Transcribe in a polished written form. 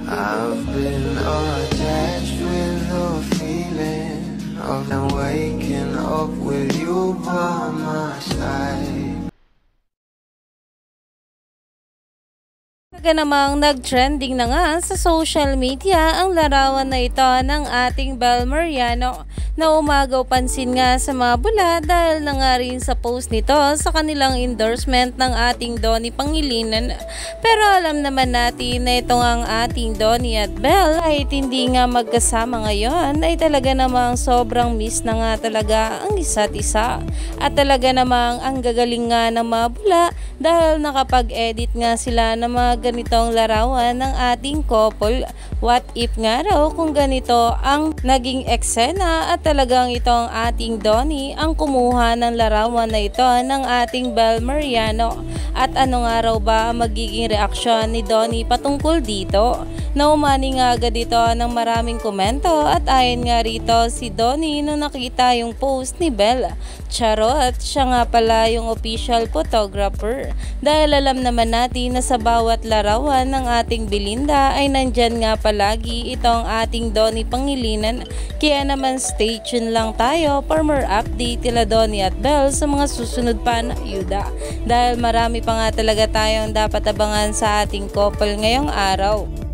I've been attached with the feeling of waking up with you by my side. Talaga namang nag-trending na nga sa social media ang larawan na ito ng ating Bel Mariano na umagaw pansin nga sa mga bula dahil na nga rin sa post nito sa kanilang endorsement ng ating Donnie Pangilinan. Pero alam naman natin na ito ang ating Donnie at Bel kahit hindi nga magkasama ngayon ay talaga namang sobrang miss na nga talaga ang isa't isa. At talaga namang ang gagaling nga ng mga bula dahil nakapag-edit nga sila ng mga ganitong larawan ng ating couple. What if nga raw kung ganito ang naging eksena at talagang itong ating Donnie ang kumuha ng larawan na ito ng ating Bel Mariano. At ano nga raw ba ang magiging reaksyon ni Donnie patungkol dito? Naumani nga agad ito ng maraming komento at ayon nga rito si Donnie nung nakita yung post ni Bel. Charot, siya nga pala yung official photographer. Dahil alam naman natin na sa bawat larawan ng ating Belinda ay nandyan nga palagi itong ating Donnie Pangilinan. Kaya naman stay tuned lang tayo for more update tila Donnie at Bel sa mga susunod pa na ayuda. Dahil marami pa nga talaga tayong dapat abangan sa ating couple ngayong araw.